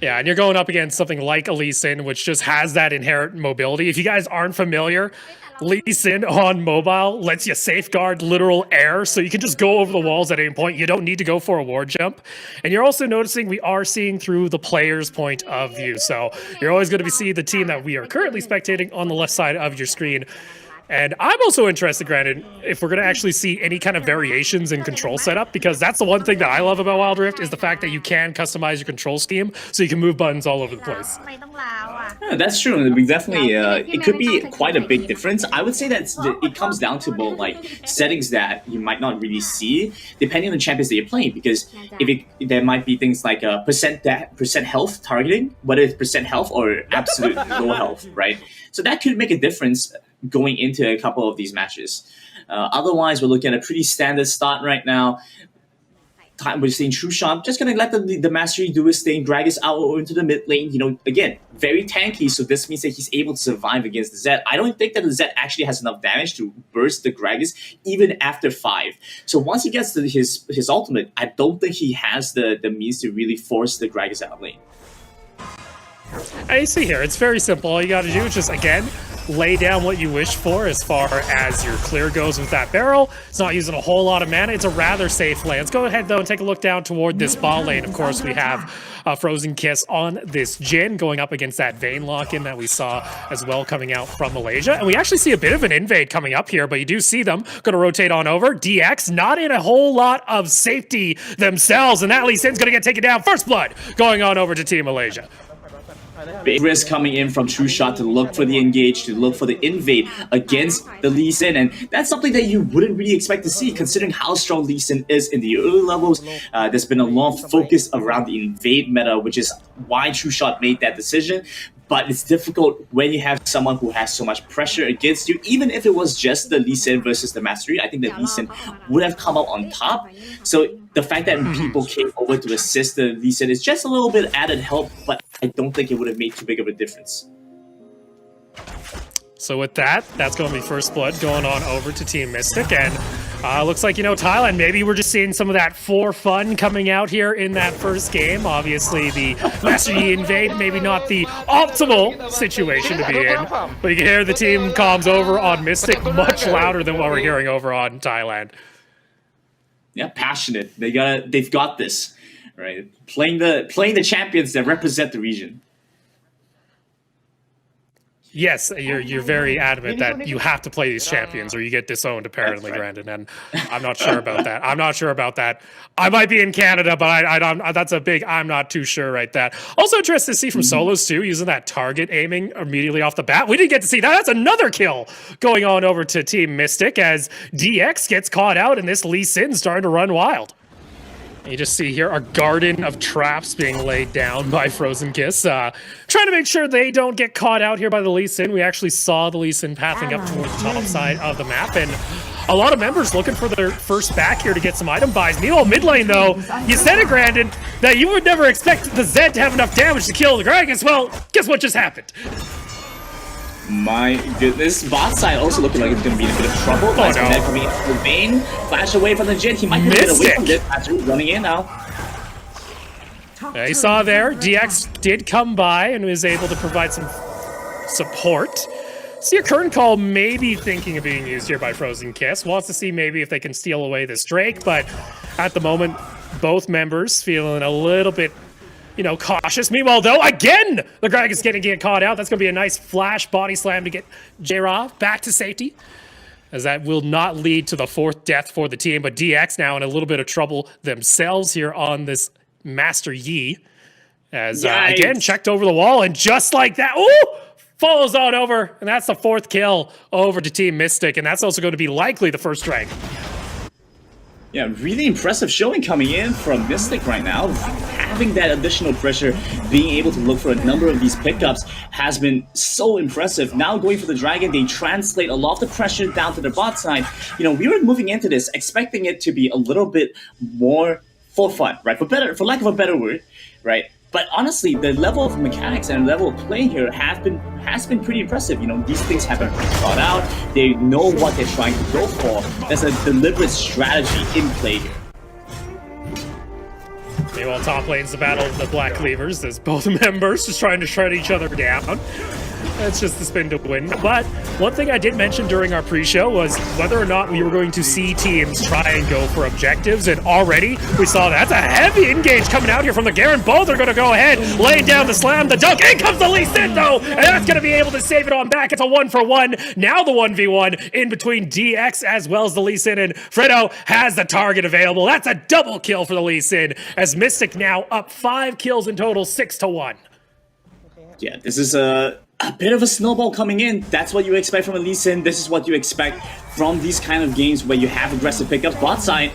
Yeah, and you're going up against something like a Lee Sin, which just has that inherent mobility. If you guys aren't familiar, Lee Sin on mobile lets you safeguard literal air, so you can just go over the walls at any point. You don't need to go for a ward jump. And you're also noticing we are seeing through the player's point of view. So you're always going to see the team that we are currently spectating on the left side of your screen. And I'm also interested, granted, if we're going to actually see any kind of variations in control setup, because that's the one thing that I love about Wild Rift is the fact that you can customize your control scheme so you can move buttons all over the place. Yeah, that's true. We definitely, it could be quite a big difference. I would say that it comes down to both like settings that you might not really see depending on the champions that you're playing. Because there might be things like percent health targeting, whether it's percent health or absolute low health, right? So that could make a difference going into a couple of these matches. Otherwise, we're looking at a pretty standard start right now. We're seeing TRUESHOT just gonna let the Mastery do his thing, drag us out into the mid lane. You know, again, very tanky, so this means that he's able to survive against the Zed. I don't think that the Zed actually has enough damage to burst the Gragas even after 5. So once he gets to his ultimate, I don't think he has the means to really force the Gragas out of lane. I see here, it's very simple. All you gotta do is just, again, lay down what you wish for as far as your clear goes with that barrel. It's not using a whole lot of mana. It's a rather safe lane. Let's go ahead, though, and take a look down toward this bot lane. Of course, we have Frozen Kiss on this Jhin going up against that Vayne lock-in that we saw as well coming out from Malaysia. And we actually see a bit of an invade coming up here, but you do see them. Going to rotate on over. DX not in a whole lot of safety themselves, and that Lee Sin's going to get taken down. First blood going on over to Team Malaysia. Big risk coming in from TRUESHOT to look for the engage, to look for the invade against the Lee Sin, and that's something that you wouldn't really expect to see considering how strong Lee Sin is in the early levels. There's been a lot of focus around the invade meta, which is why TRUESHOT made that decision. But it's difficult when you have someone who has so much pressure against you. Even if it was just the Lee Sin versus the Mastery, I think the Lee Sin would have come out on top. So the fact that people came over to assist the Lee Sin is just a little bit added help, but I don't think it would have made too big of a difference. So with that, that's going to be first blood going on over to Team Mystic, and looks like, you know, Thailand, maybe we're just seeing some of that for fun coming out here in that first game. Obviously, the Master Yi invade, maybe not the optimal situation to be in, but you can hear the team comms over on Mystic much louder than what we're hearing over on Thailand. Yeah, passionate. They've got this, right? Playing the champions that represent the region. Yes, you're very adamant that you have to play these champions or you get disowned, apparently, right. Brandon, and I'm not sure about that. I'm not sure about that. I might be in Canada, but I don't, that's a big I'm not too sure right there. Also interested to see from Soloz, too, using that target aiming immediately off the bat. We didn't get to see that. That's another kill going on over to Team Mystic as DX gets caught out and this Lee Sin starting to run wild. You just see here a garden of traps being laid down by Frozen Kiss. Trying to make sure they don't get caught out here by the Lee Sin. We actually saw the Lee Sin pathing up towards the top side of the map, and a lot of members looking for their first back here to get some item buys. Meanwhile, mid lane, though, you said it, Brandon, that you would never expect the Zed to have enough damage to kill the Gragas. Well, guess what just happened? My goodness, bot side also looking like it's going to be in a bit of trouble. Nice connect coming in from Vayne. Flash away from the Jhin. He might get away from this. Actually running in now. Yeah, you saw there, DX did come by and was able to provide some support. See a current call maybe thinking of being used here by Frozen Kiss. Wants to see maybe if they can steal away this Drake, but at the moment, both members feeling a little bit, you know, cautious. Meanwhile, though, again, the Greg is getting caught out. That's going to be a nice flash body slam to get J-Raw back to safety, as that will not lead to the 4th death for the team. But DX now in a little bit of trouble themselves here on this Master Yi, as again checked over the wall, and just like that, falls on over, and that's the 4th kill over to Team Mystic, and that's also going to be likely the first strike. Yeah, really impressive showing coming in from Mystic right now. Having that additional pressure, being able to look for a number of these pickups has been so impressive. Now going for the Dragon, they translate a lot of the pressure down to the bot side. You know, we were moving into this expecting it to be a little bit more for fun, right? For lack of a better word, right? But honestly, the level of mechanics and level of play here has been pretty impressive. You know, these things have been thought out. They know what they're trying to go for. There's a deliberate strategy in play here. Meanwhile, top lane's the battle of the Black Cleavers. There's both members just trying to shred each other down. That's just the spin to win. But one thing I did mention during our pre-show was whether or not we were going to see teams try and go for objectives. And already we saw that's a heavy engage coming out here from the Garen. Both are going to go ahead, laying down the slam, the dunk. In comes the Lee Sin though, and that's going to be able to save it on back. It's a 1-for-1. Now the 1v1 in between DX as well as the Lee Sin, and Fredo has the target available. That's a double kill for the Lee Sin as Mystic now up 5 kills in total, 6-1. Yeah, this is a bit of a snowball coming in. That's what you expect from a Lee Sin. This is what you expect from these kind of games where you have aggressive pickups. Bot side.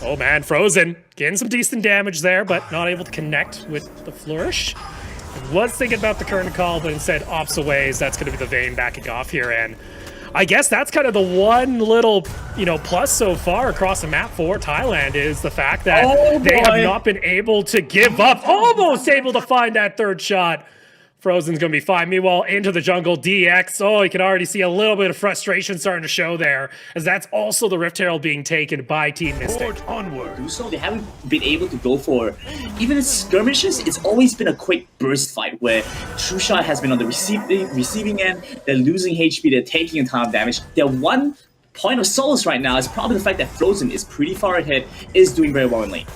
Oh man, Frozen getting some decent damage there, but not able to connect with the flourish. Was thinking about the current call, but instead opts away, as that's going to be the Vayne backing off here. And I guess that's kind of the one little, plus so far across the map for Thailand is the fact that they have not been able to give up. Almost able to find that third shot. Frozen's going to be fine. Meanwhile, into the jungle, DX. Oh, you can already see a little bit of frustration starting to show there, as that's also the Rift Herald being taken by Team Mystic. Onward. So they haven't been able to go for, even in skirmishes, it's always been a quick burst fight where TrueShot has been on the receiving end. They're losing HP, they're taking a ton of damage. Their one point of solace right now is probably the fact that Frozen is pretty far ahead, is doing very well in lane.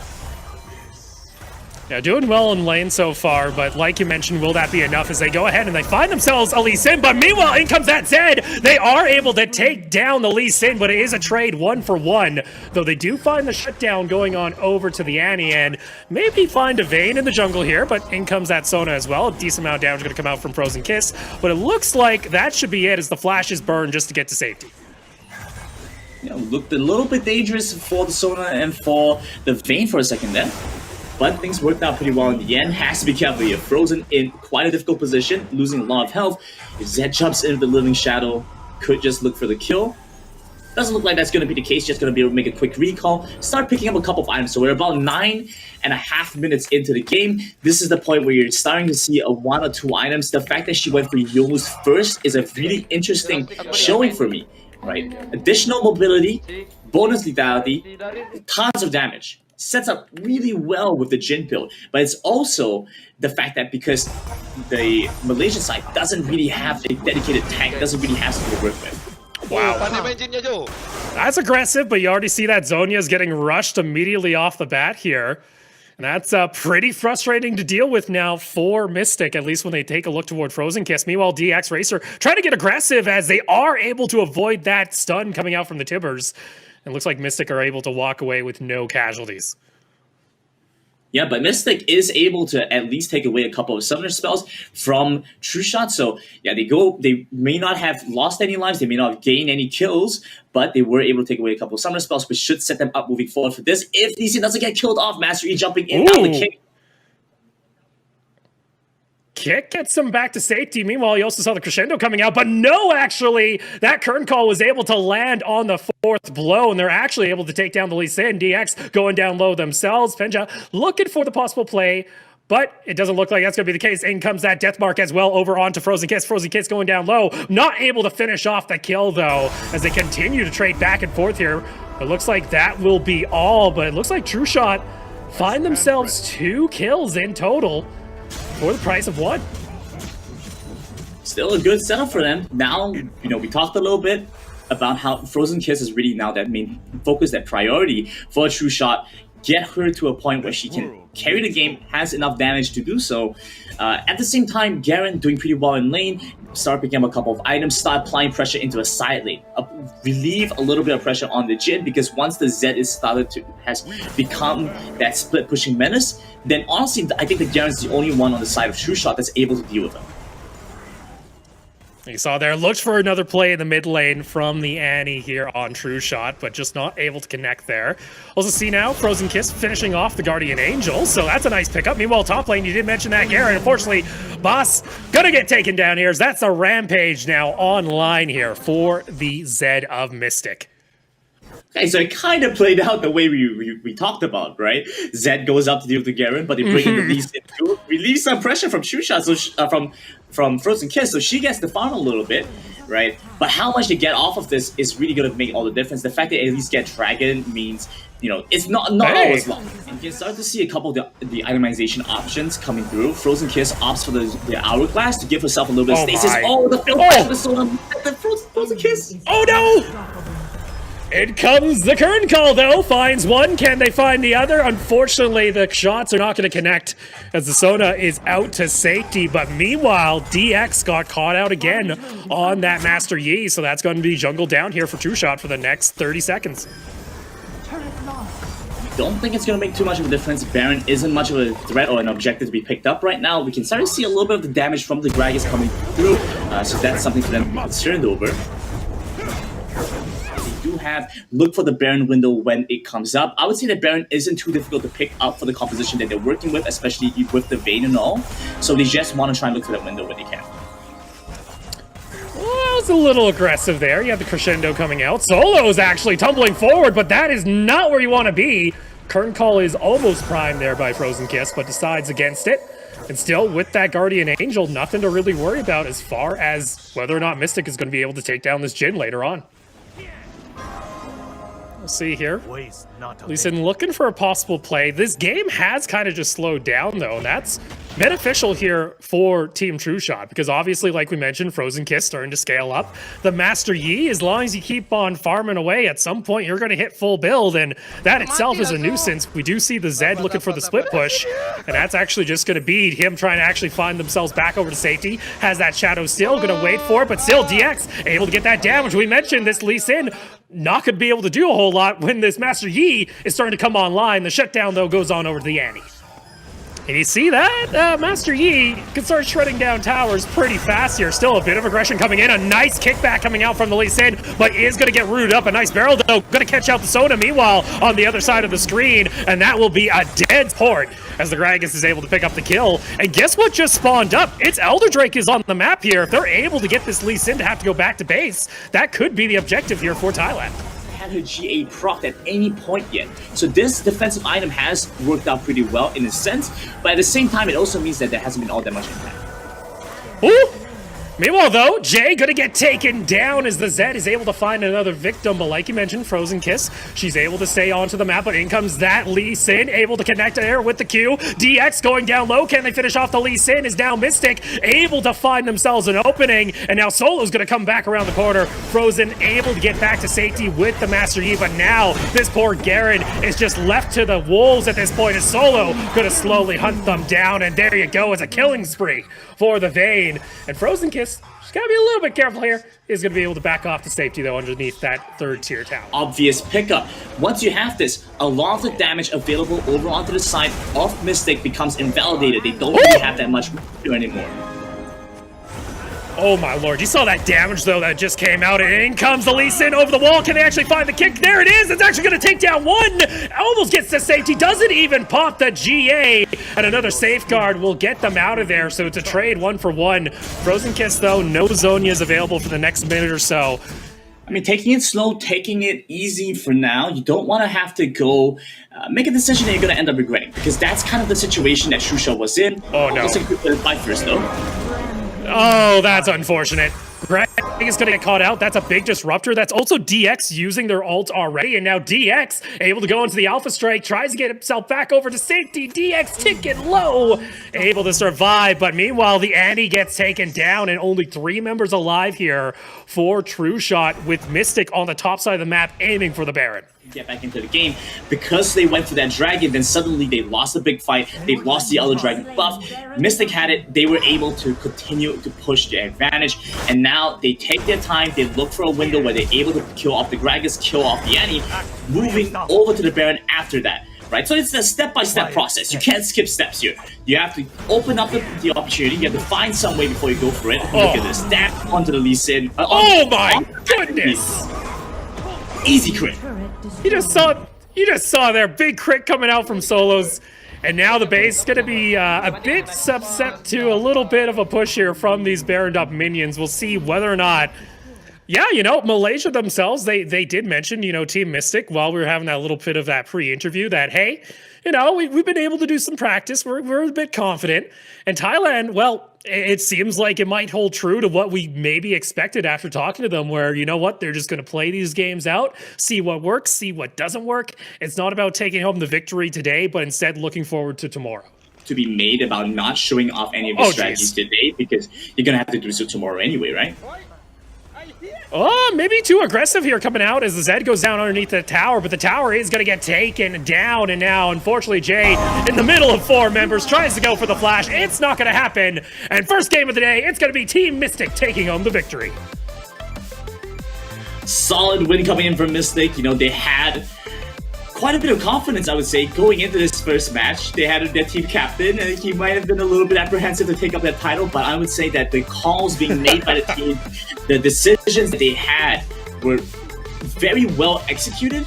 Yeah, doing well in lane so far, but like you mentioned, will that be enough as they go ahead and they find themselves a Lee Sin? But meanwhile, in comes that Zed. They are able to take down the Lee Sin, but it is a trade 1-for-1. Though they do find the shutdown going on over to the Annie, and maybe find a Vayne in the jungle here, but in comes that Sona as well. A decent amount of damage going to come out from Frozen Kiss, but it looks like that should be it as the flashes burn just to get to safety. Looked a little bit dangerous for the Sona and for the Vayne for a second there. But things worked out pretty well in the end. Has to be careful here. Frozen in quite a difficult position, losing a lot of health. If Zed jumps into the Living Shadow, could just look for the kill. Doesn't look like that's going to be the case. Just going to be able to make a quick recall. Start picking up a couple of items. So we're about 9.5 minutes into the game. This is the point where you're starting to see a 1 or 2 items. The fact that she went for Yo's first is a really interesting showing for me. Right? Additional mobility, bonus lethality, tons of damage. Sets up really well with the Jhin build, but it's also the fact that because the Malaysian side doesn't really have a dedicated tank, doesn't really have something to work with. Wow. That's aggressive, but you already see that Zhonya's getting rushed immediately off the bat here. And that's pretty frustrating to deal with now for Mystic, at least when they take a look toward Frozen Kiss. Meanwhile, DX Racer trying to get aggressive as they are able to avoid that stun coming out from the Tibbers. It looks like Mystic are able to walk away with no casualties. Yeah, but Mystic is able to at least take away a couple of summoner spells from TrueShot. So yeah, they may not have lost any lives, they may not have gained any kills, but they were able to take away a couple of summoner spells, which should set them up moving forward for this. If DC doesn't get killed off, Master E jumping in on the kick. Kick gets them back to safety. Meanwhile, you also saw the crescendo coming out, but no, actually, that current call was able to land on the 4th blow, and they're actually able to take down the Lee Sin. DX going down low themselves. Penjahat looking for the possible play, but it doesn't look like that's going to be the case. In comes that death mark as well over onto Frozen Kiss. Frozen Kiss going down low. Not able to finish off the kill, though, as they continue to trade back and forth here. It looks like that will be all, but it looks like TrueShot find themselves 2 kills in total for the price of 1. Still a good setup for them. Now, we talked a little bit about how Frozen Kiss is really now that main focus, that priority for a TrueShot. Get her to a point where she can carry the game, has enough damage to do so. At the same time, Garen doing pretty well in lane, start picking up a couple of items, start applying pressure into a side lane. Relieve a little bit of pressure on the Jhin, because once the Zed has become that split pushing menace, then honestly, I think that Garen's the only one on the side of TrueShot that's able to deal with them. You saw there, looked for another play in the mid lane from the Annie here on TrueShot, but just not able to connect there. Also see now, Frozen Kiss finishing off the Guardian Angel, so that's a nice pickup. Meanwhile, top lane, you did mention that, Garen. Unfortunately, Boss gonna get taken down here, as that's a rampage now online here for the Zed of Mystic. Okay, so it kind of played out the way we talked about, right? Zed goes up to deal with the Garen, but they bring in the Lee Sin to relieve some pressure from TrueShot, so from Frozen Kiss, so she gets the farm a little bit, right? But how much they get off of this is really going to make all the difference. The fact that they at least get Dragon means it's not always long. And you can start to see a couple of the itemization options coming through. Frozen Kiss opts for the Hourglass to give herself a little bit of stasis. The Frozen Kiss. Oh no! In comes the curtain call, though. Finds one. Can they find the other? Unfortunately, the shots are not going to connect as the Sona is out to safety. But meanwhile, DX got caught out again on that Master Yi. So that's going to be jungled down here for TrueShot for the next 30 seconds. Don't think it's going to make too much of a difference. Baron isn't much of a threat or an objective to be picked up right now. We can start to see a little bit of the damage from the Gragas coming through. So that's something for them to be concerned over. Look for the Baron window when it comes up. I would say that Baron isn't too difficult to pick up for the composition that they're working with, especially with the Vayne and all. So they just want to try and look for that window when they can. Well, it's a little aggressive there. You have the crescendo coming out. Soloz actually tumbling forward, but that is not where you want to be. Curtain call is almost primed there by Frozen Kiss, but decides against it. And still, with that Guardian Angel, nothing to really worry about as far as whether or not Mystic is going to be able to take down this Jhin later on. We'll see here. Lee Sin looking for a possible play. This game has kind of just slowed down, though, and that's beneficial here for Team TrueShot, because obviously, like we mentioned, Frozen Kiss starting to scale up. The Master Yi, as long as you keep on farming away, at some point you're going to hit full build, and that itself is a nuisance. We do see the Zed looking for the split push, and that's actually just going to be him trying to actually find themselves back over to safety. Has that Shadow still, going to wait for it, but still DX able to get that damage. We mentioned this Lee Sin not going to be able to do a whole lot when this Master Yi is starting to come online. The shutdown, though, goes on over to the Annie. And you see that? Master Yi can start shredding down towers pretty fast here. Still a bit of aggression coming in. A nice kickback coming out from the Lee Sin, but is going to get rooted up. A nice barrel, though. Going to catch out the Sona, meanwhile, on the other side of the screen. And that will be a dead port as the Gragas is able to pick up the kill. And guess what just spawned up? It's Elder Drake is on the map here. If they're able to get this Lee Sin to have to go back to base, that could be the objective here for Thailand. Her GA procced at any point yet. So this defensive item has worked out pretty well in a sense, but at the same time, it also means that there hasn't been all that much impact. Ooh! Meanwhile, though, Jay gonna get taken down as the Zed is able to find another victim, but like you mentioned, Frozen Kiss, she's able to stay onto the map, but in comes that Lee Sin, able to connect there with the Q. DX going down low, can they finish off the Lee Sin? Is now Mystic, able to find themselves an opening, and now Solo's gonna come back around the corner. Frozen able to get back to safety with the Master Yi, but now this poor Garen is just left to the wolves at this point, as Solo gonna slowly hunt them down, and there you go, it's a killing spree for the Vayne. And Frozen Kiss, she's gotta be a little bit careful here. Is gonna be able to back off to safety, though, underneath that third tier tower. Obvious pickup. Once you have this, a lot of the damage available over onto the side of Mystic becomes invalidated. They don't really have that much anymore. Oh my lord, you saw that damage though that just came out, and in comes the Lee Sin over the wall. Can they actually find the kick? There it is, it's actually gonna take down one! Almost gets to safety, doesn't even pop the GA, and another safeguard will get them out of there, so it's a trade 1-for-1. Frozen Kiss though, no Zonias available for the next minute or so. I mean, taking it slow, taking it easy for now. You don't want to have to go make a decision that you're going to end up regretting, because that's kind of the situation that TrueShot was in. Oh no. Fight first though. Oh, that's unfortunate. Greg is going to get caught out. That's a big disruptor. That's also DX using their ult already. And now DX able to go into the Alpha Strike. Tries to get himself back over to safety. DX ticking low. Able to survive. But meanwhile, the Annie gets taken down. And only 3 members alive here for TrueShot, with Mystic on the top side of the map aiming for the Baron. Get back into the game. Because they went for that dragon, then suddenly they lost a big fight. They lost the other dragon buff. Mystic had it. They were able to continue to push their advantage, and now they take their time. They look for a window where they're able to kill off the Gragas, kill off the Annie, moving over to the Baron after that. Right, so it's a step-by-step process. You can't skip steps here. You have to open up the opportunity. You have to find some way before you go for it. Look at this. Stab onto the Lee Sin. Oh my goodness! Easy crit. You just saw their big crit coming out from Soloz, and now the base is going to be a bit subset to a little bit of a push here from these Baroned up minions. We'll see whether or not. Yeah, you know, Malaysia themselves, they did mention, you know, Team Mystic, while we were having that little bit of that pre-interview, that, hey, you know, we've been able to do some practice. We're a bit confident. And Thailand, well, it seems like it might hold true to what we maybe expected after talking to them, where, you know what, they're just going to play these games out, see what works, see what doesn't work. It's not about taking home the victory today, but instead looking forward to tomorrow. To be made about not showing off any of your strategies today, because you're going to have to do so tomorrow anyway, right? Oh, maybe too aggressive here coming out as the Zed goes down underneath the tower, but the tower is going to get taken down, and now, unfortunately, Jay, in the middle of 4 members, tries to go for the flash. It's not going to happen, and first game of the day, it's going to be Team Mystic taking home the victory. Solid win coming in from Mystic. You know, they had quite a bit of confidence, I would say, going into this first match. They had their team captain, and he might have been a little bit apprehensive to take up that title, but I would say that the calls being made by the team, the decisions that they had were very well executed.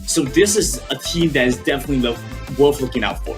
So this is a team that is definitely worth looking out for.